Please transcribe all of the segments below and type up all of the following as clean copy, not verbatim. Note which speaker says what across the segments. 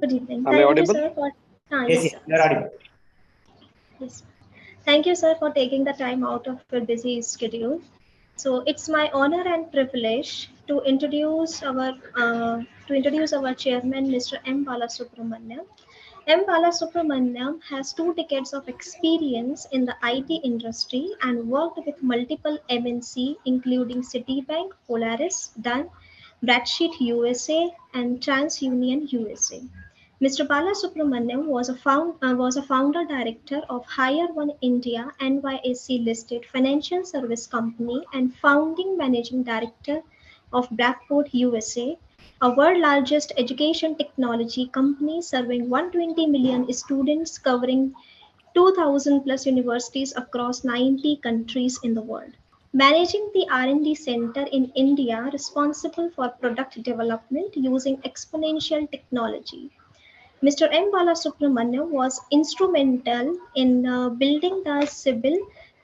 Speaker 1: Good evening.
Speaker 2: Am I
Speaker 1: Thank you,
Speaker 2: audible?
Speaker 1: sir, for
Speaker 3: Yes,
Speaker 1: yes,
Speaker 3: yes,
Speaker 1: sir.
Speaker 3: you are audible.
Speaker 1: Yes. Thank you, sir, for taking the time out of your busy schedule. So it's my honor and privilege to introduce our chairman, Mr. M. Balasubramaniam. M. Balasubramaniam has 2 decades of experience in the IT industry and worked with multiple MNC, including Citibank, Polaris, Dun, Bradsheet USA, and TransUnion USA. Mr. Balasubramaniam was a founder director of Hire One India NYSE listed financial service company and founding managing director of Blackboard USA, a world largest education technology company serving 120 million students covering 2000 plus universities across 90 countries in the world. Managing the R&D center in India responsible for product development using exponential technology. Mr. M. Balasubramaniam was instrumental in building the CIBIL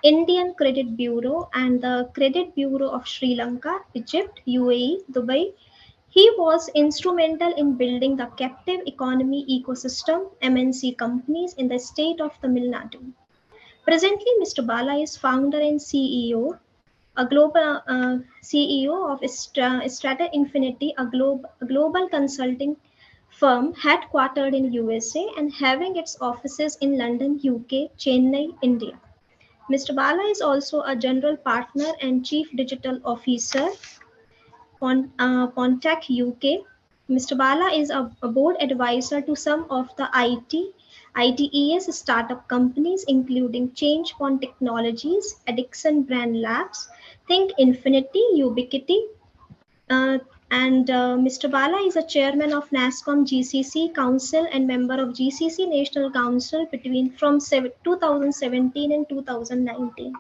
Speaker 1: Indian Credit Bureau and the Credit Bureau of Sri Lanka, Egypt, UAE, Dubai. He was instrumental in building the captive economy ecosystem MNC companies in the state of Tamil Nadu. Presently, Mr. Bala is founder and CEO, a global CEO of Strata Infinity, a global consulting firm headquartered in USA and having its offices in London, UK, Chennai, India. Mr. Bala is also a general partner and chief digital officer Pontac UK. Mr. Bala is a board advisor to some of the ITES startup companies, including ChangePoint Technologies, Addiction Brand Labs, Think Infinity, Ubiquity, uh, and Mr. Bala is a chairman of NASCOM GCC Council and member of GCC National Council between 2017 and 2019.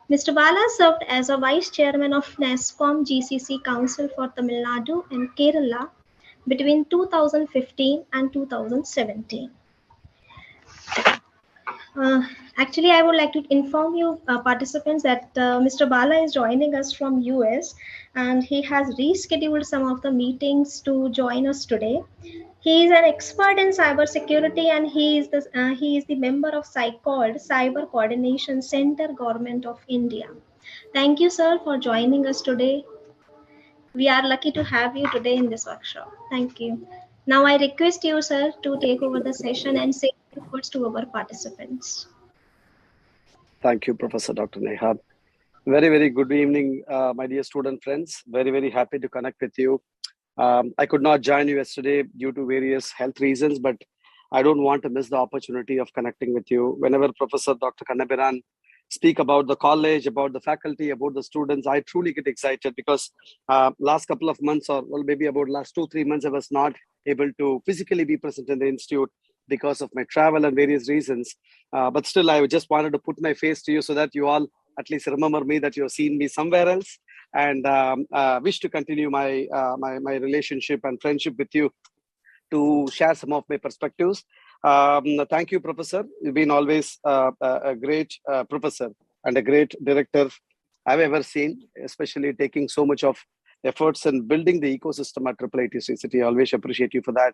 Speaker 1: Mr. Bala served as a vice chairman of NASCOM GCC Council for Tamil Nadu and Kerala between 2015 and 2017. Uh, Actually, I would like to inform you participants that Mr. Bala is joining us from US and he has rescheduled some of the meetings to join us today. He is an expert in cybersecurity and he is the member of CyCORD, Cyber Coordination Center, Government of India. Thank you, sir, for joining us today. We are lucky to have you today in this workshop. Thank you. Now I request you, sir, to take over the session and say a few words to our participants.
Speaker 2: Thank you, Professor Dr. Neha. Very, very good evening, my dear student friends. Very, very happy to connect with you. I could not join you yesterday due to various health reasons, but I don't want to miss the opportunity of connecting with you. Whenever Professor Dr. Kannabiran speak about the college, about the faculty, about the students, I truly get excited because last couple of months or well, maybe about last 2-3 months, I was not able to physically be present in the institute because of my travel and various reasons. But still, I just wanted to put my face to you so that you all at least remember me, that you have seen me somewhere else, and wish to continue my relationship and friendship with you to share some of my perspectives. Thank you, Professor. You've been always a great professor and a great director I've ever seen, especially taking so much of efforts in building the ecosystem at IIIT Sricity. I always appreciate you for that.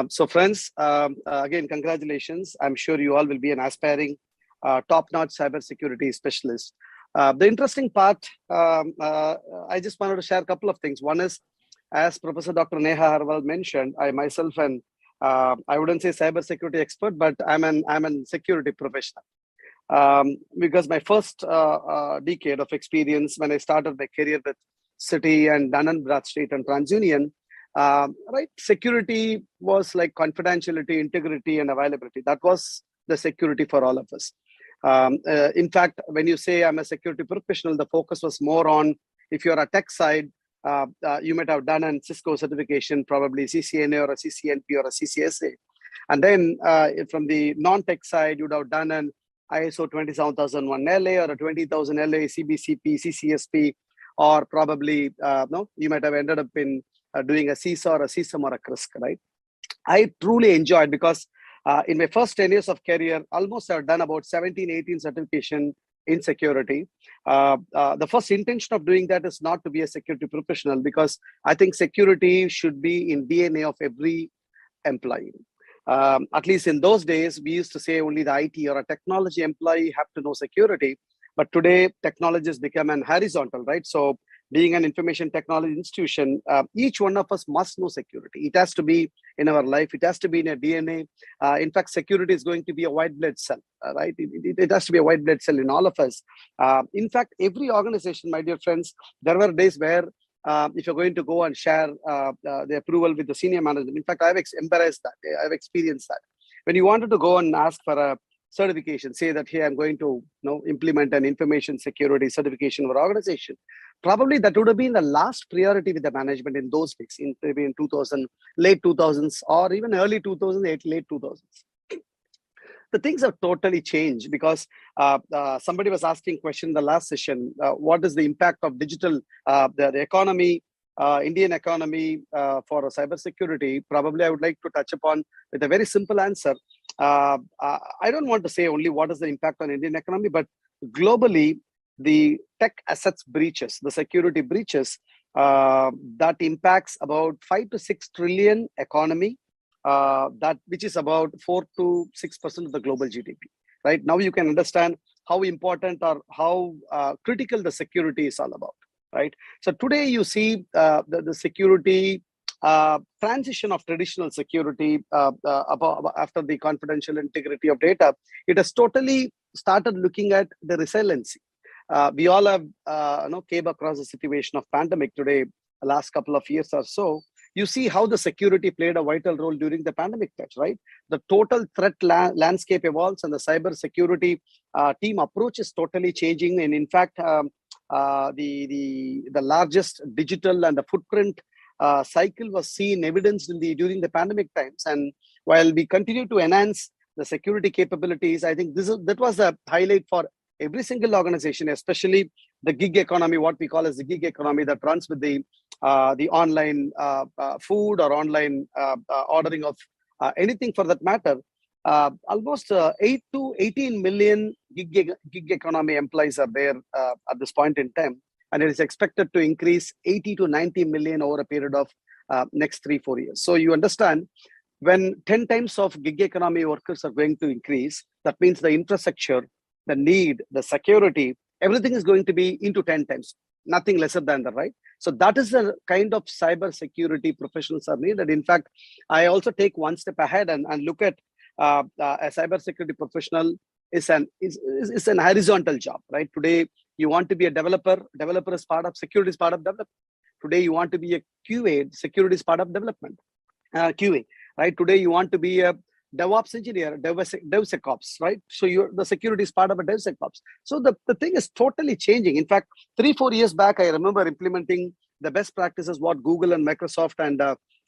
Speaker 2: So friends, again, congratulations. I'm sure you all will be an aspiring top-notch cybersecurity specialist. The interesting part, I just wanted to share a couple of things. One is, as Professor Dr. Neha Harwal mentioned, I myself am, I wouldn't say cybersecurity expert, but I'm an security professional. Because my first decade of experience when I started my career with Citi and Dun & Bradstreet and TransUnion, right, security was like confidentiality, integrity, and availability. That was the security for all of us. In fact, when you say I'm a security professional, the focus was more on, if you're a tech side, you might have done a Cisco certification, probably CCNA or a CCNP or a CCSA. And then from the non-tech side, you'd have done an ISO 27001 LA or a 20000 LA, CBCP, CCSP, or probably, no, you might have ended up in doing a CISA or a CISM or a CRISC, right? I truly enjoyed because in my first 10 years of career, almost I've done about 17, 18 certification in security. The first intention of doing that is not to be a security professional, because I think security should be in DNA of every employee. At least in those days, we used to say only the IT or a technology employee have to know security. But today, technology has become an horizontal, right? So being an information technology institution, each one of us must know security. It has to be in our life. It has to be in a DNA. In fact, security is going to be a white blood cell, right? It has to be a white blood cell in all of us. In fact, every organization, my dear friends, there were days where if you're going to go and share the approval with the senior management, in fact, I've embarrassed that. I've experienced that. When you wanted to go and ask for a certification, say that, hey, I'm going to implement an information security certification for organization. Probably that would have been the last priority with the management in those days, in maybe in 2000, late 2000s, or even early 2008, late 2000s. The things have totally changed because somebody was asking question in the last session, what is the impact of digital, the economy, Indian economy for cybersecurity? Probably I would like to touch upon with a very simple answer. I don't want to say only what is the impact on Indian economy, but globally, the tech assets breaches, the security breaches, that impacts about 5 to 6 trillion economy, that which is about 4 to 6% of the global GDP. Right now, you can understand how important or how critical the security is all about. Right. So today you see the security transition of traditional security after the confidential integrity of data. It has totally started looking at the resiliency. We all have came across the situation of pandemic today, the last couple of years or so. You see how the security played a vital role during the pandemic touch, right? The total threat landscape evolves and the cyber security team approach is totally changing. And in fact, the largest digital and the footprint cycle was seen evidenced during the pandemic times. And while we continue to enhance the security capabilities, I think that was a highlight for every single organization, especially the gig economy, what we call as the gig economy that runs with the online food or online ordering of anything for that matter. Almost 8 to 18 million gig economy employees are there at this point in time. And it is expected to increase 80 to 90 million over a period of next 3-4 years. So you understand, when 10 times of gig economy workers are going to increase, that means the infrastructure, the need, the security, everything is going to be into 10 times, nothing lesser than that, right? So that is the kind of cyber security professionals are needed. In fact, I also take one step ahead and look at a cyber security professional is an horizontal job, right? Today, you want to be a developer is part of security, is part of development. Today, you want to be a QA, security is part of development, QA, right? Today, you want to be a DevOps engineer, DevSecOps, right? So the security is part of a DevSecOps. So the thing is totally changing. In fact, 3-4 years back, I remember implementing the best practices what Google and Microsoft and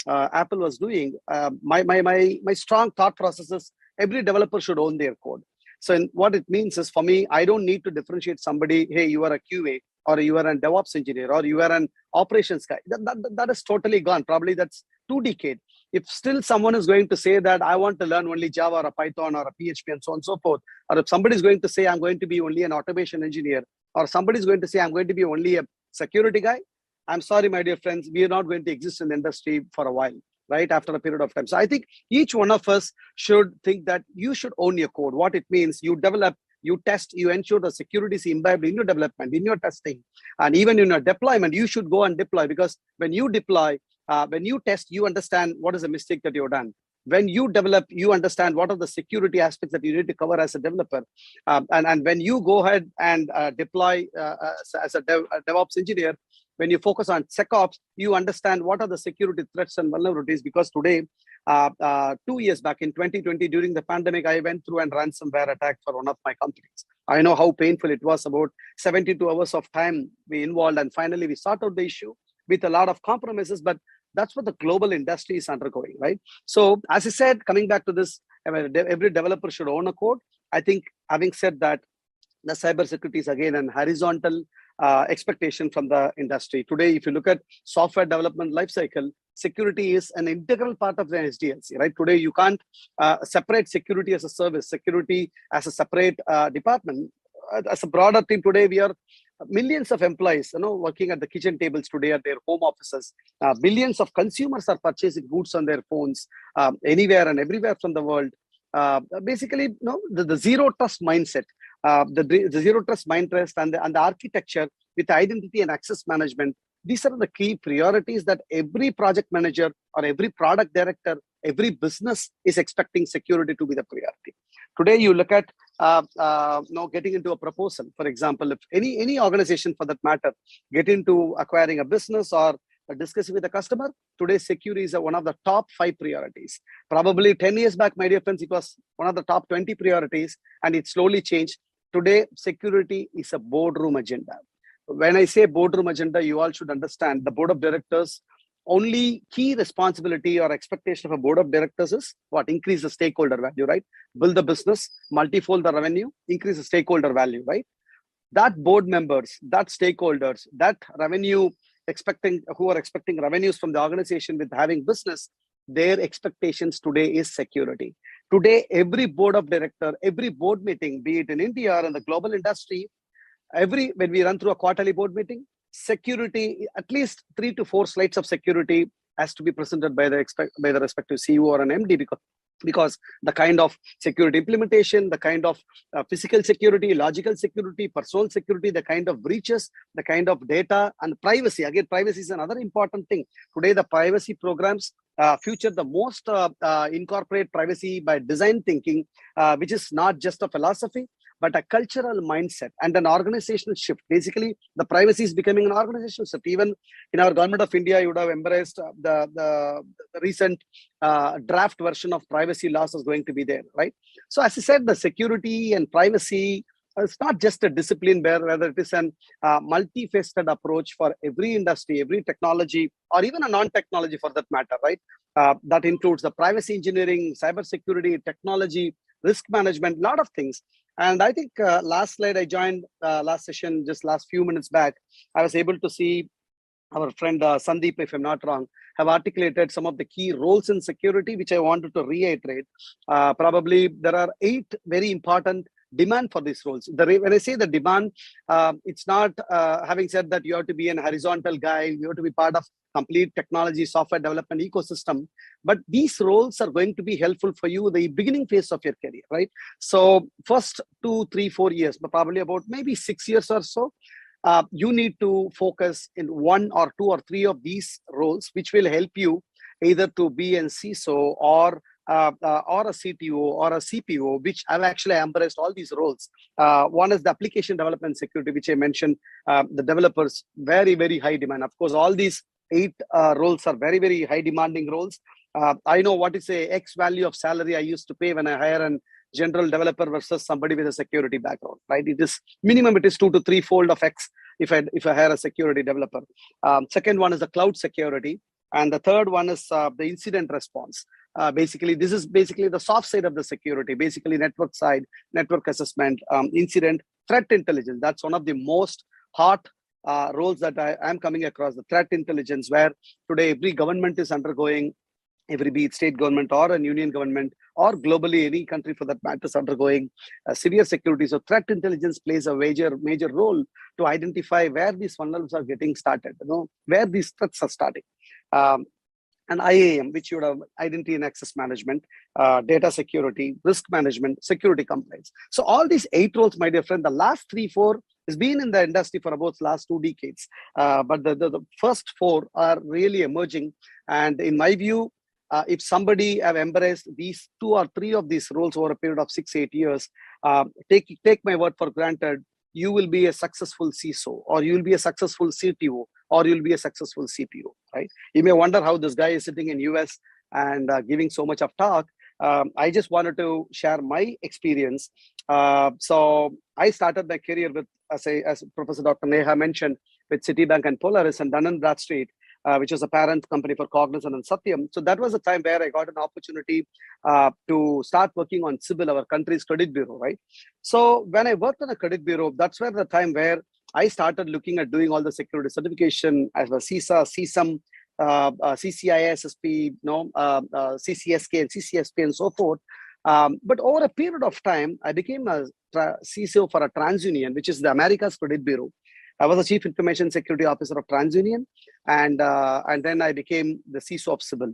Speaker 2: Apple was doing. My strong thought process is every developer should own their code. So what it means is, for me, I don't need to differentiate somebody, hey, you are a QA, or you are a DevOps engineer, or you are an operations guy. That is totally gone. Probably that's 2 decades. If still someone is going to say that I want to learn only Java or a Python or a PHP and so on and so forth, or if somebody is going to say I'm going to be only an automation engineer, or somebody is going to say I'm going to be only a security guy, I'm sorry, my dear friends, we are not going to exist in the industry for a while, right? After a period of time. So I think each one of us should think that you should own your code. What it means, you develop, you test, you ensure the security is imbibed in your development, in your testing, and even in your deployment. You should go and deploy, because when you deploy, when you test, you understand what is a mistake that you've done. When you develop, you understand what are the security aspects that you need to cover as a developer. And when you go ahead and deploy as a DevOps engineer, when you focus on SecOps, you understand what are the security threats and vulnerabilities. Because today, 2 years back in 2020, during the pandemic, I went through a ransomware attack for one of my companies. I know how painful it was. About 72 hours of time we involved, and finally we sorted out the issue with a lot of compromises. But that's what the global industry is undergoing, right? So as I said, coming back to this, every developer should own a code. I think, having said that, the cybersecurity is again an horizontal expectation from the industry. Today, if you look at software development lifecycle, security is an integral part of the SDLC, right? Today, you can't separate security as a service, security as a separate department. As a broader team today, we are millions of employees, working at the kitchen tables today at their home offices. Billions of consumers are purchasing goods on their phones anywhere and everywhere from the world. Basically, the zero trust mindset, the zero trust mindset and the architecture with identity and access management. These are the key priorities that every project manager or every product director, every business is expecting security to be the priority. Today, you look at getting into a proposal. For example, if any organization for that matter get into acquiring a business or discussing with a customer, today security is one of the top 5 priorities. Probably 10 years back, my dear friends, it was one of the top 20 priorities, and it slowly changed. Today, security is a boardroom agenda. When I say boardroom agenda, you all should understand the board of directors. Only key responsibility or expectation of a board of directors is what? Increase the stakeholder value, right? Build the business, multifold the revenue, increase the stakeholder value, right? That board members, that stakeholders, that revenue who are expecting revenues from the organization with having business, their expectations today is security. Today, every board of director, every board meeting, be it in India or in the global industry, when we run through a quarterly board meeting, security, at least 3 to 4 slides of security has to be presented by the respective CEO or an MD, because the kind of security implementation, the kind of physical security, logical security, personal security, the kind of breaches, the kind of data and privacy. Again, privacy is another important thing. Today, the privacy programs future the most incorporate privacy by design thinking, which is not just a philosophy, but a cultural mindset and an organizational shift. Basically, the privacy is becoming an organizational shift. Even in our government of India, you would have embraced the recent draft version of privacy laws is going to be there, right? So as I said, the security and privacy, it's not just a discipline, rather it is an multifaceted approach for every industry, every technology, or even a non-technology for that matter, right? That includes the privacy engineering, cybersecurity, technology, risk management, a lot of things. And I think last slide I joined last session, just last few minutes back, I was able to see our friend Sandeep, if I'm not wrong, have articulated some of the key roles in security, which I wanted to reiterate. Probably there are 8 very important demand for these roles. When I say the demand, it's not having said that you have to be an horizontal guy, you have to be part of complete technology, software development ecosystem. But these roles are going to be helpful for you the beginning phase of your career, right? So first 2, 3, 4 years, but probably about maybe 6 years or so, you need to focus in 1 or 2 or 3 of these roles, which will help you either to be an CISO or a CTO or a CPO, which I've actually embraced all these roles. One is the application development security, which I mentioned, the developers, very, very high demand. Of course, all these 8 roles are very, very high demanding roles. I know what is a X value of salary I used to pay when I hire an general developer versus somebody with a security background, right? It is minimum, it is 2 to 3 fold of X if I hire a security developer. Second one is the cloud security. And the third one is the incident response. Basically, this is basically the soft side of the security, basically network side, network assessment, incident, threat intelligence. That's one of the most hot roles that I am coming across, the threat intelligence, where today every government is undergoing, every be it state government or a union government or globally any country for that matter is undergoing severe security. So threat intelligence plays a major role to identify where these vulnerabilities are getting started, where these threats are starting. And IAM, which you would have identity and access management, data security, risk management, security compliance. So all these 8 roles, my dear friend, the last 3, 4 has been in the industry for about the last 2 decades. But the first 4 are really emerging. And in my view, if somebody have embraced these 2 or 3 of these roles over a period of 6, 8 years, take my word for granted, you will be a successful CISO, or you will be a successful CTO, or you'll be a successful CPO, right? You may wonder how this guy is sitting in US and giving so much of talk. I just wanted to share my experience. So I started my career with, as Professor Dr. Neha mentioned, with Citibank and Polaris and Dun & Bradstreet, which was a parent company for Cognizant and Satyam. So that was a time where I got an opportunity to start working on CIBIL, our country's credit bureau, right? So when I worked on a credit bureau, that's where the time where I started looking at doing all the security certification as a CISA, CSAM, CCISSP, CCSK and CCSP and so forth. But over a period of time, I became a CISO for a TransUnion, which is the America's credit bureau. I was the Chief Information Security Officer of TransUnion, and then I became the CISO of Civil.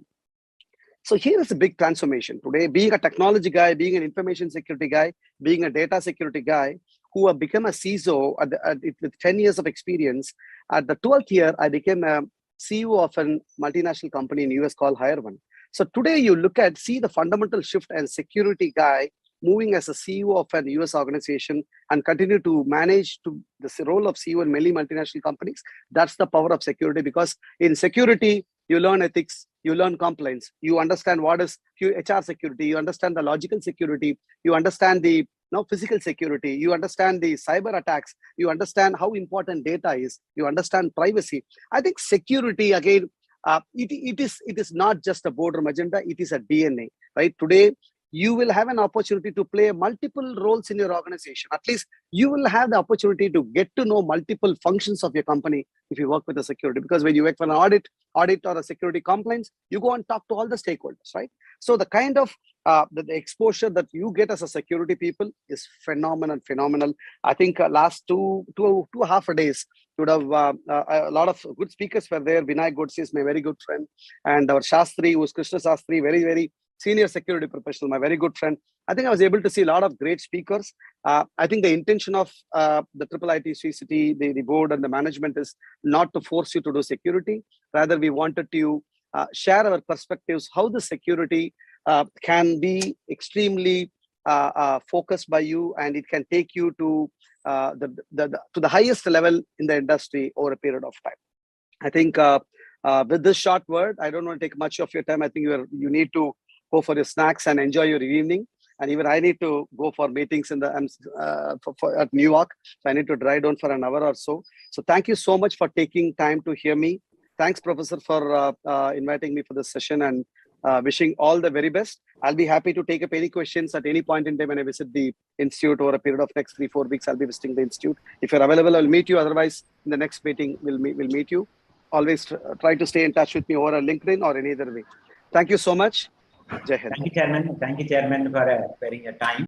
Speaker 2: So here is a big transformation today. Being a technology guy, being an information security guy, being a data security guy, who have become a CISO with 10 years of experience. At the 12th year, I became a CEO of a multinational company in US called HireOne. So today you see the fundamental shift and security guy moving as a CEO of an US organization and continue to manage the role of CEO in many multinational companies. That's the power of security, because in security, you learn ethics, you learn compliance, you understand what is HR security, you understand the logical security, you understand the physical security, you understand the cyber attacks, you understand how important data is, you understand privacy. I think security, again, it is not just a boardroom agenda, it is a DNA, right? Today, you will have an opportunity to play multiple roles in your organization. At least you will have the opportunity to get to know multiple functions of your company if you work with the security. Because when you work for an audit or a security compliance, you go and talk to all the stakeholders, right? So the kind of the exposure that you get as a security people is phenomenal. I think last two and a half days, you would have a lot of good speakers were there. Vinay Godse is my very good friend, and our Shastri, who's Krishna Shastri, very senior security professional, my very good friend. I think I was able to see a lot of great speakers. I think the intention of the IIIT Sricity, the board and the management is not to force you to do security. Rather, we wanted to share our perspectives, how the security can be extremely focused by you, and it can take you to the highest level in the industry over a period of time. I think with this short word, I don't want to take much of your time. I think you need to go for your snacks and enjoy your evening. And even I need to go for meetings at New York. So I need to drive down for an hour or so. So thank you so much for taking time to hear me. Thanks, Professor, for inviting me for this session, and wishing all the very best. I'll be happy to take up any questions at any point in time when I visit the institute over a period of next 3-4 weeks. I'll be visiting the institute. If you're available, I'll meet you. Otherwise, in the next meeting, we'll meet you. Always try to stay in touch with me over a LinkedIn or any other way. Thank you so much. Jai Hind.
Speaker 3: Thank you, Chairman. Thank you, Chairman, for sparing your time.